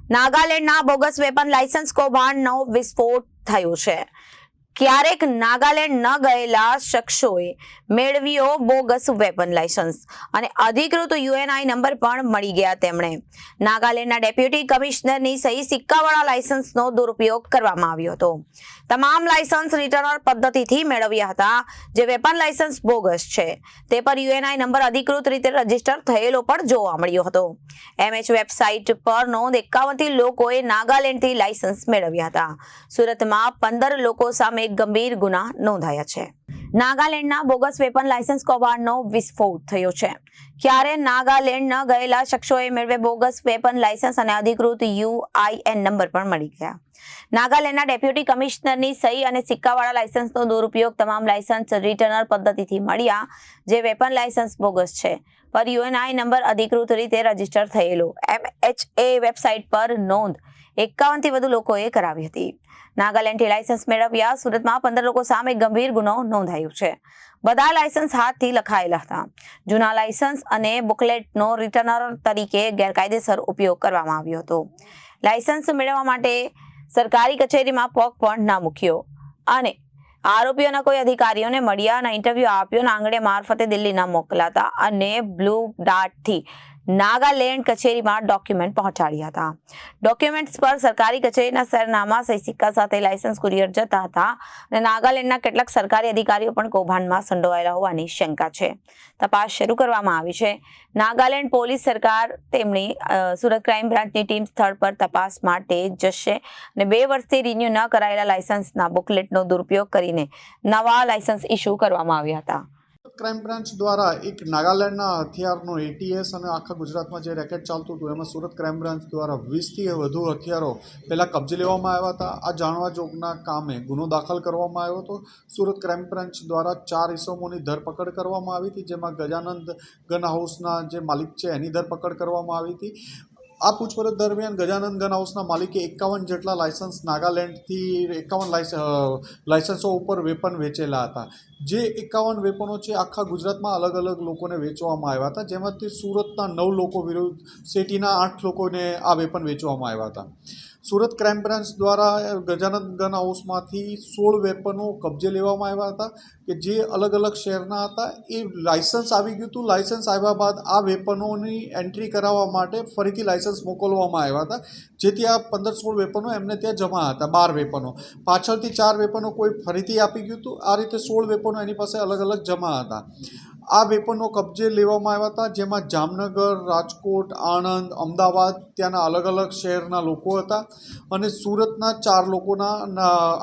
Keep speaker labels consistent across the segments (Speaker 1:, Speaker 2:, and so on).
Speaker 1: નાગાલેન્ડના bogus weapon licence કૌભાંડનો વિસ્ફોટ થયો છે। ક્યારેક નાગાલેન્ડ ન ગયેલા શખ્સોએ મેળવ્યો બોગસ વેપન લાયસન્સ અને અધિકૃત યુએનઆઈ નંબર પણ મળી ગયા। તેમણે નાગાલેન્ડના ડેપ્યુટી કમિશનરની સહી સિક્કાવાળા લાયસન્સનો દુરુપયોગ કરવામાં આવ્યો હતો। તમામ લાયસન્સ રિટર્નર પદ્ધતિથી મેળવ્યા હતા, જે વેપન લાયસન્સ બોગસ છે। તે પર યુએનઆઈ નંબર અધિકૃત રીતે રજીસ્ટર થયેલો પણ જોવા મળ્યો હતો। એમએચ વેબસાઇટ પર નોંધ 51 લોકોએ નાગાલેન્ડથી લાયસન્સ મેળવ્યા હતા। સુરતમાં 15 લોકો સામે ગંભીર ગુના નોંધાયા છે। નાગાલેન્ડના બોગસ વેપન લાયસન્સ કૌભાંડનો વિસ્ફોટ થયો છે। ક્યારે નાગાલેન્ડ ન ગયેલા શખ્સોએ મેળવ્યા બોગસ વેપન લાયસન્સ અને અધિકૃત યુઆઈએન નંબર પણ મળી ગયા। નાગાલેન્ડના ડેપ્યુટી કમિશનરની સહી અને સિક્કાવાળા લાયસન્સનો દુરુપયોગ તમામ લાયસન્સ રિટર્નર પદ્ધતિથી મળ્યા, જે વેપન લાયસન્સ બોગસ છે પર યુએનઆઈ નંબર અધિકૃત રીતે રજીસ્ટર થયેલો એમએચએ વેબસાઇટ પર નોંધ 51 થી વધુ લોકોએ કરાવી હતી। નાગાલેન્ડથી લાયસન્સ મેળવ્યા સુરતમાં 15 લોકો સામે ગંભીર ગુનો નોંધાયો છે। બધા લાયસન્સ હાથથી લખાયેલા હતા। જૂના લાયસન્સ અને બુકલેટનો રિટર્નર તરીકે ગેરકાયદેસર ઉપયોગ કરવામાં આવ્યો હતો। લાયસન્સ મેળવવા માટે સરકારી કચેરીમાં પગ પણ ના મૂક્યો અને આરોપીઓના કોઈ અધિકારીઓને મળ્યા ના ઇન્ટરવ્યુ આપ્યો ના આંગણે મારફતે દિલ્હી ના મોકલાતા અને બ્લુ ડાર્ટથી નાગાલેન્ડ કચેરીમાં ડોક્યુમેન્ટ પહોંચાડ્યા હતા। ડોક્યુમેન્ટ્સ પર સરકારી કચેરીના સરનામા સહી સિક્કા સાથે લાયસન્સ કુરિયર જતા હતા અને નાગાલેન્ડના કેટલાક સરકારી અધિકારીઓ પણ કૌભાંડમાં સંડોવાયેલા હોવાની શંકા છે। તપાસ શરૂ કરવામાં આવી છે। નાગાલેન્ડ પોલીસ સરકાર તેમની સુરત ક્રાઇમ બ્રાન્ચની ટીમ સ્થળ પર તપાસ માટે જશે અને 2 વર્ષથી રિન્યુ ન કરાયેલા લાયસન્સના બુકલેટનો દુરુપયોગ કરીને નવા લાયસન્સ ઇસ્યુ કરવામાં આવ્યા હતા।
Speaker 2: ક્રાઇમ બ્રાન્ચ દ્વારા એક નાગાલેન્ડના હથિયારનો એટીએસ અને આખા ગુજરાતમાં જે રેકેટ ચાલતું હતું એમાં સુરત ક્રાઇમ બ્રાન્ચ દ્વારા 20થી વધુ હથિયારો પહેલાં કબજે લેવામાં આવ્યા હતા। આ જાણવા જોગના કામે ગુનો દાખલ કરવામાં આવ્યો હતો। સુરત ક્રાઇમ બ્રાન્ચ દ્વારા 4 ઇસમોની ધરપકડ કરવામાં આવી હતી, જેમાં ગજાનંદ ગન હાઉસના જે માલિક છે એની ધરપકડ કરવામાં આવી હતી। આ પૂછપરછ દરમિયાન ગજાનંદ ગન હાઉસના માલિકે 51 જેટલા લાયસન્સ નાગાલેન્ડથી 51 લાયસન્સો ઉપર વેપન વેચેલા હતા। જે 51 વેપનો છે આખા ગુજરાતમાં અલગ અલગ લોકોને વેચવામાં આવ્યા હતા, જેમાંથી સુરતના 9 લોકો વિરુદ્ધ સિટીના 8 લોકોને આ વેપન વેચવામાં આવ્યા હતા। સુરત ક્રાઇમ બ્રાન્ચ દ્વારા ગજાનંદ ગન હાઉસમાંથી 16 વેપનો કબજે લેવામાં આવ્યા હતા કે જે અલગ અલગ શહેરના હતા। એ લાયસન્સ આવી ગયું હતું। લાયસન્સ આવ્યા બાદ આ વેપનોની એન્ટ્રી કરાવવા માટે ફરીથી લાયસન્સ મોકલવામાં આવ્યા હતા, જેથી આ 15-16 વેપનો એમને ત્યાં જમા હતા। 12 વેપનો પાછળથી 4 વેપનો કોઈ ફરીથી આપી ગયું હતું। આ રીતે 16 વેપનો એની પાસે અલગ અલગ જમા હતા। આ વેપનો કબજે લેવામાં આવ્યા હતા, જેમાં જામનગર, રાજકોટ, આણંદ, અમદાવાદ ત્યાંના અલગ અલગ શહેરના લોકો હતા અને સુરતના 4 લોકોના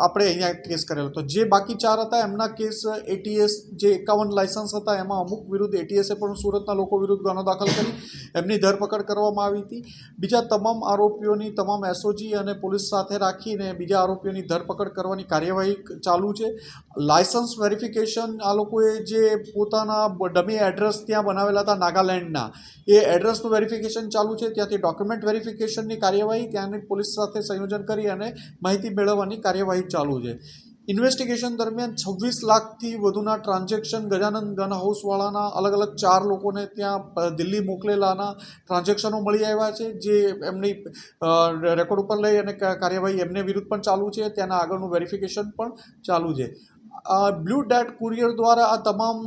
Speaker 2: આપણે અહીંયા કેસ કરેલો હતો। જે બાકી 4 હતા એમના કેસ એટીએસ જે 51 લાયસન્સ હતા એમાં અમુક વિરુદ્ધ એટીએસે પણ સુરતના લોકો વિરુદ્ધ ગુનો દાખલ કરી એમની ધરપકડ કરવામાં આવી હતી। બીજા તમામ આરોપીઓની તમામ એસઓજી અને પોલીસ સાથે રાખીને બીજા આરોપીઓની ધરપકડ કરવાની કાર્યવાહી ચાલુ છે। લાયસન્સ વેરિફિકેશન આ લોકોએ જે પોતાના ડમી એડ્રેસ ત્યાં બનાવેલા હતા નાગાલેન્ડના, એ એડ્રેસનું વેરિફિકેશન ચાલુ છે। ત્યાંથી ડોક્યુમેન્ટ વેરિફિકેશનની કાર્યવાહી ત્યાંની પોલીસ સાથે સંયોજન કરી અને માહિતી મેળવવાની કાર્યવાહી ચાલુ છે। ઇન્વેસ્ટિગેશન દરમિયાન 26 લાખથી વધુના ટ્રાન્ઝેક્શન ગજાનંદ ગન હાઉસવાળાના અલગ અલગ 4 લોકોને ત્યાં દિલ્હી મોકલેલાના ટ્રાન્ઝેક્શનો મળી આવ્યા છે, જે એમની રેકોર્ડ ઉપર લઈ અને કાર્યવાહી એમને વિરુદ્ધ પણ ચાલુ છે। ત્યાંના આગળનું વેરિફિકેશન પણ ચાલુ છે। બ્લુ ડાર્ટ કુરિયર દ્વારા આ તમામ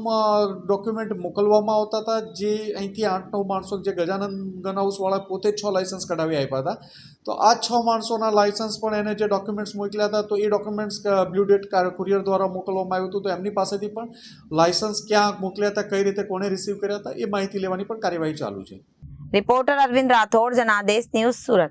Speaker 2: ડોક્યુમેન્ટ મોકલવામાં આવતા હતા, જે અહીંથી 8-9 માણસો જે ગજાનંદ ગન હાઉસવાળા પોતે 6 લાયસન્સ કઢાવી આપ્યા હતા, તો આ 6 માણસોના લાયસન્સ પણ એને જે ડોક્યુમેન્ટ્સ મોકલ્યા હતા તો એ ડોક્યુમેન્ટ્સ બ્લુ ડાર્ટ કુરિયર દ્વારા મોકલવામાં આવ્યું હતું। તો એમની પાસેથી પણ લાયસન્સ ક્યાં મોકલ્યા હતા, કઈ રીતે કોને રિસીવ કર્યા હતા એ માહિતી લેવાની પણ કાર્યવાહી ચાલુ છે।
Speaker 1: Reporter Arvind Rathod, Janadesh news, Surat.